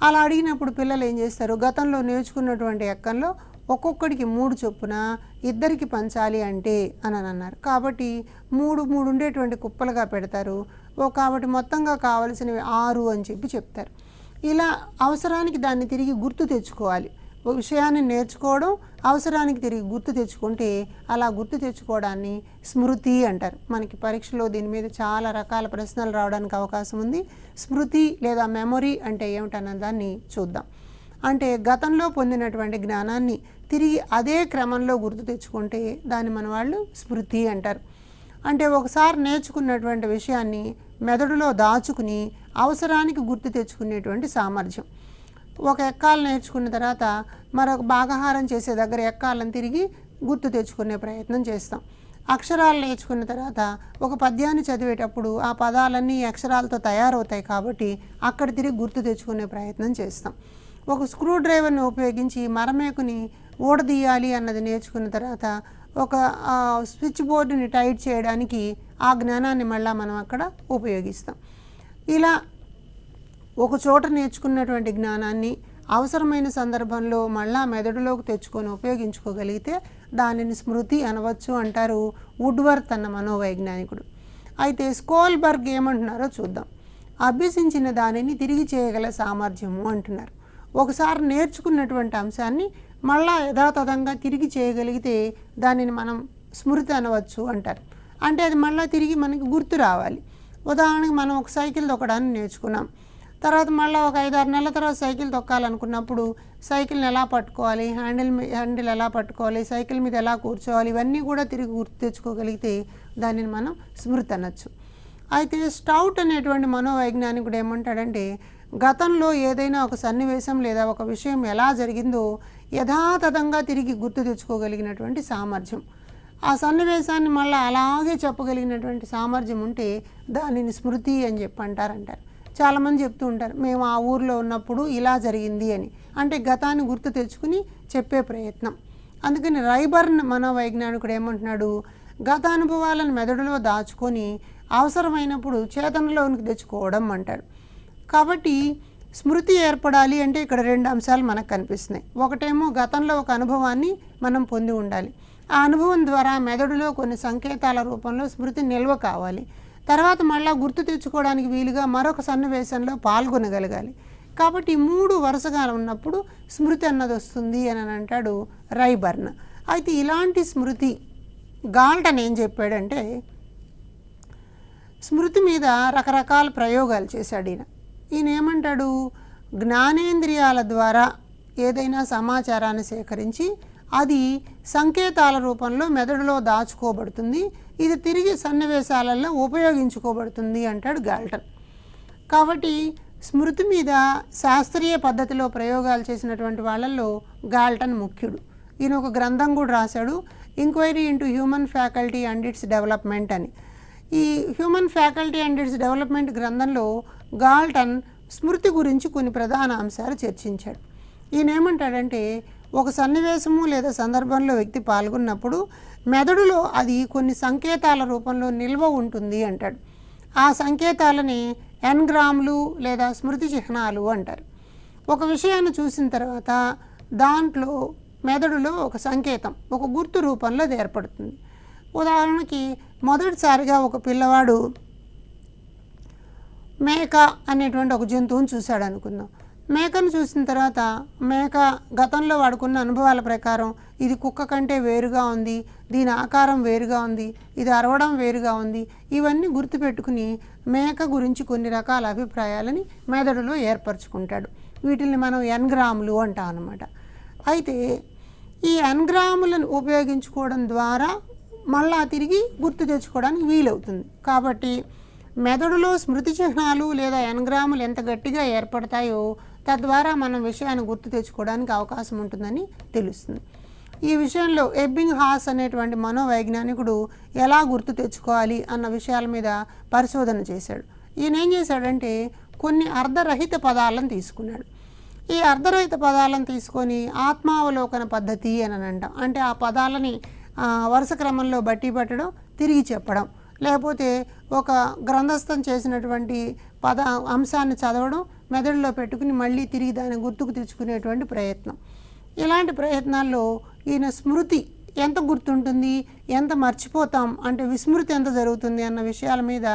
అలా అడిగినప్పుడు పిల్లలు ఏం చేస్తారు, గతంలో నేర్చుకున్నటువంటి ఎక్కంలో ఒక్కొక్కడికి 3 చొప్పున 2కి పంచాలి అంటే అని అన్నారు. కాబట్టి 3 ఉండేటువంటి కుప్పలుగా పెడతారు. కాబట్టి మొత్తంగా కావాల్సినవి 6 అని చెప్తారు. ఇలా అవసరానికి దాన్ని తిరిగి గుర్తు తెచ్చుకోవాలి. ఒక విషయాన్ని నేర్చుకోవడం, అవసరానికి తిరిగి గుర్తు తెచ్చుకుంటే అలా గుర్తు తెచ్చుకోవడాన్ని స్మృతి అంటారు. మనకి పరీక్షలో దీని మీద చాలా రకాల ప్రశ్నలు రావడానికి అవకాశం ఉంది. స్మృతి లేదా మెమొరీ అంటే ఏమిటన్న దాన్ని చూద్దాం. అంటే గతంలో పొందినటువంటి జ్ఞానాన్ని తిరిగి అదే క్రమంలో గుర్తు తెచ్చుకుంటే దాన్ని మన వాళ్ళు స్మృతి అంటారు. అంటే ఒకసారి నేర్చుకున్నటువంటి విషయాన్ని మెదడులో దాచుకుని అవసరానికి గుర్తు తెచ్చుకునేటువంటి సామర్థ్యం. ఒక ఎక్కాలు నేర్చుకున్న తర్వాత మరొక భాగాహారం చేసే దగ్గర ఎక్కాలను తిరిగి గుర్తు తెచ్చుకునే ప్రయత్నం చేస్తాం. అక్షరాలు నేర్చుకున్న తర్వాత ఒక పద్యాన్ని చదివేటప్పుడు ఆ పదాలన్నీ అక్షరాలతో తయారవుతాయి కాబట్టి అక్కడ తిరిగి గుర్తు తెచ్చుకునే ప్రయత్నం చేస్తాం. ఒక స్క్రూ డ్రైవర్ని ఉపయోగించి మరమేకుని ఊడదీయాలి అన్నది నేర్చుకున్న తర్వాత ఒక స్విచ్ బోర్డుని టైట్ చేయడానికి ఆ జ్ఞానాన్ని మళ్ళీ మనం అక్కడ ఉపయోగిస్తాం. ఇలా ఒక చోట నేర్చుకున్నటువంటి జ్ఞానాన్ని అవసరమైన సందర్భంలో మళ్ళా మెదడులోకి తెచ్చుకొని ఉపయోగించుకోగలిగితే దానిని స్మృతి అనవచ్చు అంటారు వుడ్వర్త్ అన్న మనోవైజ్ఞానికుడు. అయితే స్కోల్బర్గ్ ఏమంటున్నారో చూద్దాం. అభ్యసించిన దానిని తిరిగి చేయగల సామర్థ్యము అంటున్నారు. ఒకసారి నేర్చుకున్నటువంటి అంశాన్ని మళ్ళా యథాతథంగా తిరిగి చేయగలిగితే దానిని మనం స్మృతి అనవచ్చు అంటారు. అంటే అది మళ్ళీ తిరిగి మనకి గుర్తు రావాలి. ఉదాహరణకు మనం ఒక సైకిల్ తొక్కడాన్ని నేర్చుకున్నాం. తర్వాత మళ్ళీ ఒక 5-6 నెలల తర్వాత సైకిల్ తొక్కాలనుకున్నప్పుడు సైకిల్ని ఎలా పట్టుకోవాలి, హ్యాండిల్ ఎలా పట్టుకోవాలి, సైకిల్ మీద ఎలా కూర్చోవాలి, ఇవన్నీ కూడా తిరిగి గుర్తు తెచ్చుకోగలిగితే దానిని మనం స్మృతి అనొచ్చు. అయితే స్టౌట్ అనేటువంటి మనోవైజ్ఞానికుడు ఏమంటాడంటే గతంలో ఏదైనా ఒక సన్నివేశం లేదా ఒక విషయం ఎలా జరిగిందో యథాతథంగా తిరిగి గుర్తు తెచ్చుకోగలిగినటువంటి సామర్థ్యం, ఆ సన్నివేశాన్ని మళ్ళీ అలాగే చెప్పగలిగినటువంటి సామర్థ్యం ఉంటే దానిని స్మృతి అని అంటారంటారు. చాలామంది చెప్తూ ఉంటారు, మేము ఆ ఊర్లో ఉన్నప్పుడు ఇలా జరిగింది అని. అంటే గతాన్ని గుర్తు తెచ్చుకుని చెప్పే ప్రయత్నం. అందుకని రైబర్న్ మనోవైజ్ఞానికుడు ఏమంటున్నాడు, గత అనుభవాలను మెదడులో దాచుకొని అవసరమైనప్పుడు చేతనలోనికి తెచ్చుకోవడం అంటాడు. కాబట్టి స్మృతి ఏర్పడాలి అంటే ఇక్కడ 2 అంశాలు మనకు కనిపిస్తున్నాయి. ఒకటేమో గతంలో ఒక అనుభవాన్ని మనం పొంది ఉండాలి. ఆ అనుభవం ద్వారా మెదడులో కొన్ని సంకేతాల రూపంలో స్మృతి నిల్వ కావాలి. తర్వాత మళ్ళీ గుర్తు తెచ్చుకోవడానికి వీలుగా మరొక సన్నివేశంలో పాల్గొనగలగాలి. కాబట్టి 3 వరుసగా ఉన్నప్పుడు స్మృతి అన్నది వస్తుంది అని అంటాడు రైబర్న్. అయితే ఇలాంటి స్మృతి గాల్టన్ ఏం చెప్పాడంటే స్మృతి మీద రకరకాల ప్రయోగాలు చేశాడు ఈయన ఏమంటాడు, జ్ఞానేంద్రియాల ద్వారా ఏదైనా సమాచారాన్ని సేకరించి అది సంకేతాల రూపంలో మెదడులో దాచుకోబడుతుంది, ఇది తిరిగి సన్నివేశాలలో ఉపయోగించుకోబడుతుంది అంటాడు గాల్టన్. కాబట్టి స్మృతి మీద శాస్త్రీయ పద్ధతిలో ప్రయోగాలు చేసినటువంటి వాళ్ళల్లో గాల్టన్ ముఖ్యుడు. ఈయన ఒక గ్రంథం కూడా రాశాడు, enquiry into human faculty and its development అని. ఈ human faculty and its development గ్రంథంలో గాల్టన్ స్మృతి గురించి కొన్ని ప్రధాన అంశాలు చర్చించాడు. ఈయన ఏమంటాడంటే ఒక సన్నివేశము లేదా సందర్భంలో వ్యక్తి పాల్గొన్నప్పుడు మెదడులో అది కొన్ని సంకేతాల రూపంలో నిల్వ ఉంటుంది అంటాడు. ఆ సంకేతాలని ఎన్గ్రామ్లు లేదా స్మృతి చిహ్నాలు అంటారు. ఒక విషయాన్ని చూసిన తర్వాత దాంట్లో మెదడులో ఒక సంకేతం, ఒక గుర్తు రూపంలో అది ఏర్పడుతుంది. ఉదాహరణకి మొదటిసారిగా ఒక పిల్లవాడు మేక అనేటువంటి ఒక జంతువుని చూశాడు అనుకుందాం. మేకను చూసిన తర్వాత మేక గతంలో వాడుకున్న అనుభవాల ప్రకారం ఇది కుక్క కంటే వేరుగా ఉంది, దీని ఆకారం వేరుగా ఉంది, ఇది అరవడం వేరుగా ఉంది, ఇవన్నీ గుర్తుపెట్టుకుని మేక గురించి కొన్ని రకాల అభిప్రాయాలని మెదడులో ఏర్పరచుకుంటాడు. వీటిని మనం ఎన్గ్రాములు అంటాం అన్నమాట. అయితే ఈ ఎన్గ్రాములను ఉపయోగించుకోవడం ద్వారా మళ్ళా తిరిగి గుర్తు తెచ్చుకోవడానికి వీలవుతుంది. కాబట్టి మెదడులో స్మృతి చిహ్నాలు లేదా ఎన్గ్రాములు ఎంత గట్టిగా ఏర్పడతాయో తద్వారా మనం విషయాన్ని గుర్తు తెచ్చుకోవడానికి అవకాశం ఉంటుందని తెలుస్తుంది. ఈ విషయంలో ఎబ్బింగ్హాస్ అనేటువంటి మనోవైజ్ఞానికుడు ఎలా గుర్తు తెచ్చుకోవాలి అన్న విషయాల మీద పరిశోధన చేశాడు. ఈయన ఏం చేశాడంటే కొన్ని అర్ధరహిత పదాలను తీసుకున్నాడు. ఈ అర్ధరహిత పదాలను తీసుకొని ఆత్మావలోకన పద్ధతి అని అంటాం. అంటే ఆ పదాలని వరుస క్రమంలో బట్టి పట్టడం, తిరిగి చెప్పడం, లేకపోతే ఒక గ్రంథస్థం చేసినటువంటి అంశాన్ని చదవడం, మెదడులో పెట్టుకుని మళ్ళీ తిరిగి దాన్ని గుర్తుకు తెచ్చుకునేటువంటి ప్రయత్నం. ఇలాంటి ప్రయత్నాల్లో ఈయన స్మృతి ఎంత గుర్తుంటుంది, ఎంత మర్చిపోతాం, అంటే విస్మృతి ఎంత జరుగుతుంది అన్న విషయాల మీద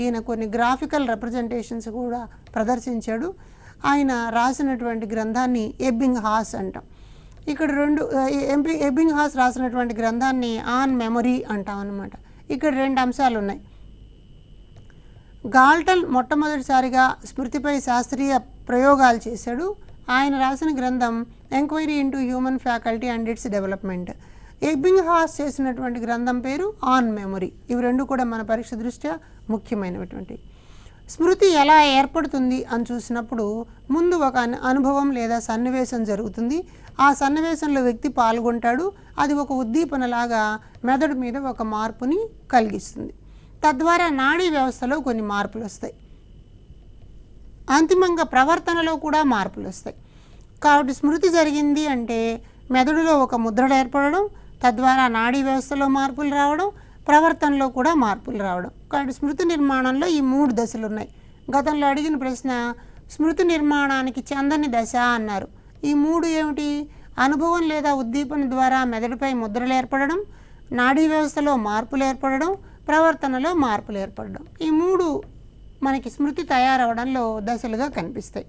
ఈయన కొన్ని గ్రాఫికల్ రిప్రజెంటేషన్స్ కూడా ప్రదర్శించాడు. ఆయన రాసినటువంటి గ్రంథాన్ని ఎబ్బింగ్హాస్ అంటాం. ఇక్కడ ఎబ్బింగ్హాస్ రాసినటువంటి గ్రంథాన్ని ఆన్ మెమరీ అంటాం అన్నమాట. ఇక్కడ 2 అంశాలు ఉన్నాయి. గాల్టన్ మొట్టమొదటిసారిగా స్మృతిపై శాస్త్రీయ ప్రయోగాలు చేశాడు. ఆయన రాసిన గ్రంథం enquiry into human faculty and its development. Ebbinghaus చేసినటువంటి గ్రంథం పేరు ఆన్ మెమరీ. ఇవి 2 కూడా మన పరీక్ష దృష్ట్యా ముఖ్యమైనటువంటి. స్మృతి ఎలా ఏర్పడుతుంది అని చూసినప్పుడు ముందు ఒక అనుభవం లేదా సన్నివేశం జరుగుతుంది. ఆ సన్నివేశంలో వ్యక్తి పాల్గొంటాడు. అది ఒక ఉద్దీపనలాగా మెదడు మీద ఒక మార్పుని కలిగిస్తుంది. తద్వారా నాడీ వ్యవస్థలో కొన్ని మార్పులు వస్తాయి. అంతిమంగా ప్రవర్తనలో కూడా మార్పులు వస్తాయి. కాబట్టి స్మృతి జరిగింది అంటే మెదడులో ఒక ముద్రలు ఏర్పడడం, తద్వారా నాడీ వ్యవస్థలో మార్పులు రావడం, ప్రవర్తనలో కూడా మార్పులు రావడం. కాబట్టి స్మృతి నిర్మాణంలో ఈ 3 దశలు ఉన్నాయి. గతంలో అడిగిన ప్రశ్న స్మృతి నిర్మాణానికి చెందని దశ అన్నారు. ఈ 3 ఏమిటి? అనుభవం లేదా ఉద్దీపన ద్వారా మెదడుపై ముద్రలు ఏర్పడడం, నాడీ వ్యవస్థలో మార్పులు ఏర్పడడం, ప్రవర్తనలో మార్పులు ఏర్పడడం. ఈ 3 మనకి స్మృతి తయారవడంలో దశలుగా కనిపిస్తాయి.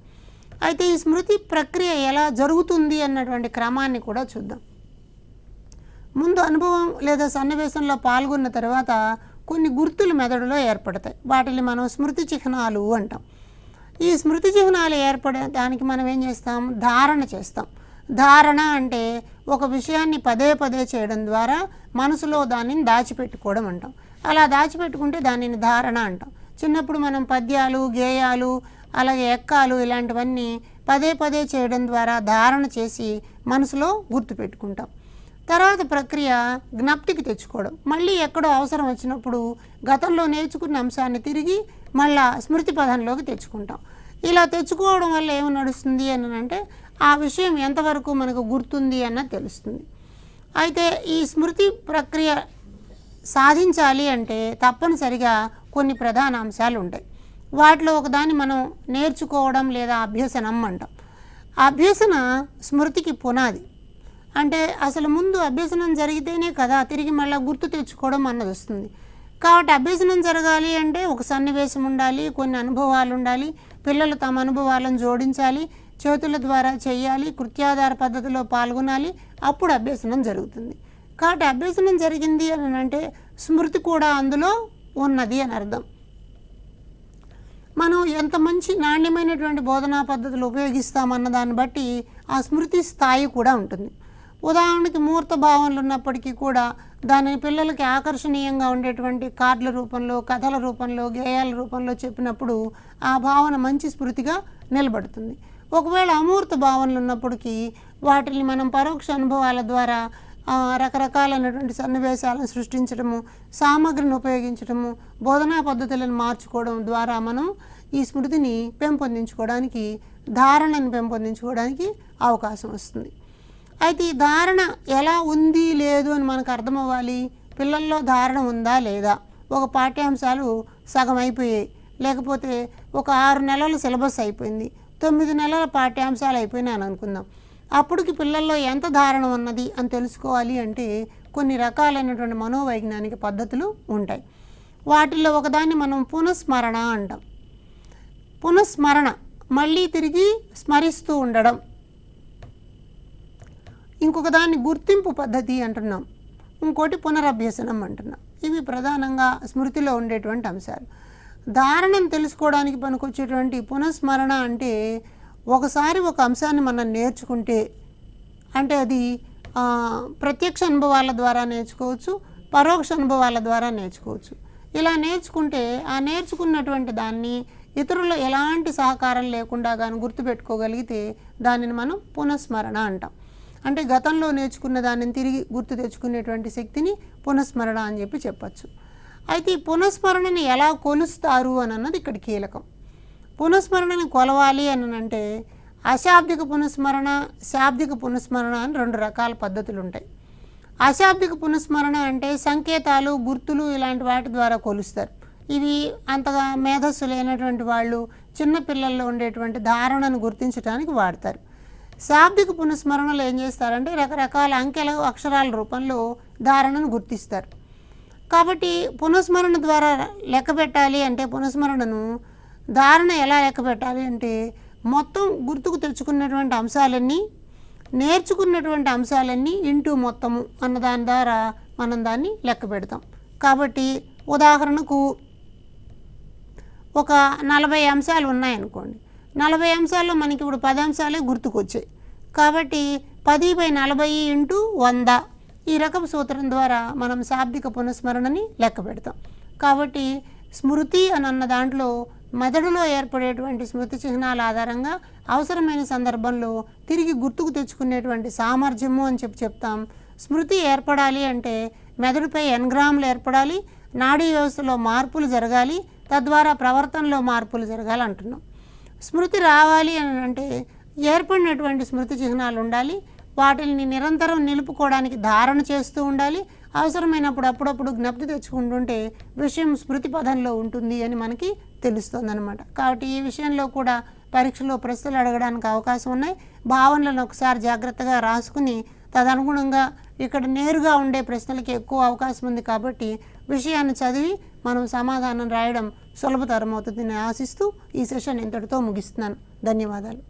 అయితే ఈ స్మృతి ప్రక్రియ ఎలా జరుగుతుంది అన్నటువంటి క్రమాన్ని కూడా చూద్దాం. ముందు అనుభవం లేదా సన్నివేశంలో పాల్గొన్న తర్వాత కొన్ని గుర్తులు మెదడులో ఏర్పడతాయి. వాటిని మనం స్మృతి చిహ్నాలు అంటాం. ఈ స్మృతి చిహ్నాలు ఏర్పడడానికి మనం ఏం చేస్తాం? ధారణ చేస్తాం. ధారణ అంటే ఒక విషయాన్ని పదే పదే చేయడం ద్వారా మనసులో దానిని దాచిపెట్టుకోవడం అంటాం. అలా దాచిపెట్టుకుంటే దానిని ధారణ అంటాం. చిన్నప్పుడు మనం పద్యాలు, గేయాలు, అలాగే ఎక్కాలు ఇలాంటివన్నీ పదే పదే చేయడం ద్వారా ధారణ చేసి మనసులో గుర్తుపెట్టుకుంటాం. తర్వాత ప్రక్రియ జ్ఞప్తికి తెచ్చుకోవడం. మళ్ళీ ఎక్కడో అవసరం వచ్చినప్పుడు గతంలో నేర్చుకున్న అంశాన్ని తిరిగి మళ్ళా స్మృతి పదంలోకి తెచ్చుకుంటాం. ఇలా తెచ్చుకోవడం వల్ల ఏమి నడుస్తుంది అని అంటే ఆ విషయం ఎంతవరకు మనకు గుర్తుంది అన్నది తెలుస్తుంది. అయితే ఈ స్మృతి ప్రక్రియ సాధించాలి అంటే తప్పనిసరిగా కొన్ని ప్రధాన అంశాలు ఉంటాయి. వాటిలో ఒకదాన్ని మనం నేర్చుకోవడం లేదా అభ్యసనం అంటాం. అభ్యసన స్మృతికి పునాది. అంటే అసలు ముందు అభ్యసనం జరిగితేనే కదా తిరిగి మళ్ళీ గుర్తు తెచ్చుకోవడం అన్నది వస్తుంది. కాబట్టి అభ్యసనం జరగాలి అంటే ఒక సన్నివేశం ఉండాలి, కొన్ని అనుభవాలు ఉండాలి, పిల్లలు తమ అనుభవాలను జోడించాలి, చేతుల ద్వారా చేయాలి, కృత్యాధార పద్ధతిలో పాల్గొనాలి, అప్పుడు అభ్యసనం జరుగుతుంది. కాబట్టి అభ్యసనం జరిగింది అని అంటే స్మృతి కూడా అందులో ఉన్నది అని అర్థం. మనం ఎంత మంచి నాణ్యమైనటువంటి బోధనా పద్ధతులు ఉపయోగిస్తామన్న దాన్ని బట్టి ఆ స్మృతి స్థాయి కూడా ఉంటుంది. ఉదాహరణకి మూర్త భావనలు ఉన్నప్పటికీ కూడా దానిని పిల్లలకి ఆకర్షణీయంగా ఉండేటువంటి కార్డుల రూపంలో, కథల రూపంలో, గేయాల రూపంలో చెప్పినప్పుడు ఆ భావన మంచి స్మృతిగా నిలబడుతుంది. ఒకవేళ అమూర్త భావనలు ఉన్నప్పటికీ వాటిని మనం పరోక్ష అనుభవాల ద్వారా రకరకాలైనటువంటి సన్నివేశాలను సృష్టించడము, సామగ్రిని ఉపయోగించడము, బోధనా పద్ధతులను మార్చుకోవడం ద్వారా మనం ఈ స్మృతిని పెంపొందించుకోవడానికి, ధారణను పెంపొందించుకోవడానికి అవకాశం వస్తుంది. అయితే ఈ ధారణ ఎలా ఉంది లేదు అని మనకు అర్థమవ్వాలి. పిల్లల్లో ధారణ ఉందా లేదా? ఒక పాఠ్యాంశాలు సగం అయిపోయాయి, లేకపోతే ఒక 6 నెలల సిలబస్ అయిపోయింది, 9 నెలల పాఠ్యాంశాలు అయిపోయినాయి అని అనుకుందాం. అప్పటికి పిల్లల్లో ఎంత ధారణ ఉన్నది అని తెలుసుకోవాలి అంటే కొన్ని రకాలైనటువంటి మనోవైజ్ఞానిక పద్ధతులు ఉంటాయి. వాటిల్లో ఒకదాన్ని మనం పునఃస్మరణ అంటాం. పునఃస్మరణ మళ్ళీ తిరిగి స్మరిస్తూ ఉండడం. ఇంకొక దాన్ని గుర్తింపు పద్ధతి అంటున్నాం, ఇంకోటి పునరభ్యసనం అంటున్నాం. ఇవి ప్రధానంగా స్మృతిలో ఉండేటువంటి అంశాలు. ధారణం తెలుసుకోవడానికి పనికొచ్చేటువంటి పునఃస్మరణ అంటే ఒకసారి ఒక అంశాన్ని మనం నేర్చుకుంటే, అంటే అది ప్రత్యక్ష అనుభవాల ద్వారా నేర్చుకోవచ్చు, పరోక్ష అనుభవాల ద్వారా నేర్చుకోవచ్చు. ఇలా నేర్చుకుంటే ఆ నేర్చుకున్నటువంటి దాన్ని ఇతరులు ఎలాంటి సహకారం లేకుండా కానీ గుర్తుపెట్టుకోగలిగితే దానిని మనం పునఃస్మరణ అంటాం. అంటే గతంలో నేర్చుకున్న దానిని తిరిగి గుర్తు తెచ్చుకునేటువంటి శక్తిని పునఃస్మరణ అని చెప్పచ్చు. అయితే ఈ పునఃస్మరణని ఎలా కొలుస్తారు అని అన్నది ఇక్కడ కీలకం. పునఃస్మరణని కొలవాలి అని అంటే అశాబ్దిక పునఃస్మరణ, శాబ్దిక పునఃస్మరణ అని 2 రకాల పద్ధతులు ఉంటాయి. అశాబ్దిక పునఃస్మరణ అంటే సంకేతాలు, గుర్తులు ఇలాంటి వాటి ద్వారా కొలుస్తారు. ఇవి అంతగా మేధస్సు లేనటువంటి వాళ్ళు చిన్నపిల్లల్లో ఉండేటువంటి ధారణను గుర్తించడానికి వాడతారు. శాబ్దిక పునఃస్మరణలు ఏం చేస్తారంటే రకరకాల అంకెల అక్షరాల రూపంలో ధారణను గుర్తిస్తారు. కాబట్టి పునఃస్మరణ ద్వారా లెక్క పెట్టాలి అంటే పునఃస్మరణను ధారణ ఎలా లెక్క పెట్టాలి అంటే మొత్తం గుర్తుకు తెచ్చుకున్నటువంటి అంశాలన్నీ, నేర్చుకున్నటువంటి అంశాలన్నీ ఇంటూ మొత్తము అన్న దాని ద్వారా మనం దాన్ని లెక్క పెడతాం. కాబట్టి ఉదాహరణకు ఒక 40 అంశాలు ఉన్నాయనుకోండి, 40 అంశాల్లో మనకి ఇప్పుడు 10 అంశాలే గుర్తుకొచ్చాయి. కాబట్టి 10/40 × 100 ఈ రకపు సూత్రం ద్వారా మనం శాబ్దిక పునఃస్మరణని లెక్క పెడతాం. కాబట్టి స్మృతి అని అన్న దాంట్లో మెదడులో ఏర్పడేటువంటి స్మృతి చిహ్నాల ఆధారంగా అవసరమైన సందర్భంలో తిరిగి గుర్తుకు తెచ్చుకునేటువంటి సామర్థ్యము అని చెప్తాం. స్మృతి ఏర్పడాలి అంటే మెదడుపై ఎన్గ్రాములు ఏర్పడాలి, నాడీ వ్యవస్థలో మార్పులు జరగాలి, తద్వారా ప్రవర్తనలో మార్పులు జరగాలి అంటున్నాం. స్మృతి రావాలి అని అంటే ఏర్పడినటువంటి స్మృతి చిహ్నాలు ఉండాలి, వాటిని నిరంతరం నిలుపుకోవడానికి ధారణ చేస్తూ ఉండాలి, అవసరమైనప్పుడు అప్పుడప్పుడు జ్ఞప్తి తెచ్చుకుంటుంటే విషయం స్మృతి పదంలో ఉంటుంది అని మనకి తెలుస్తుంది అన్నమాట. కాబట్టి ఈ విషయంలో కూడా పరీక్షలో ప్రశ్నలు అడగడానికి అవకాశం ఉన్నాయి. భావనలను ఒకసారి జాగ్రత్తగా రాసుకుని తదనుగుణంగా ఇక్కడ నేరుగా ఉండే ప్రశ్నలకి ఎక్కువ అవకాశం ఉంది. కాబట్టి విషయాన్ని చదివి మనం సమాధానం రాయడం సులభతరం అవుతుందని ఆశిస్తూ ఈ సెషన్ ఇంతటితో ముగిస్తున్నాను. ధన్యవాదాలు.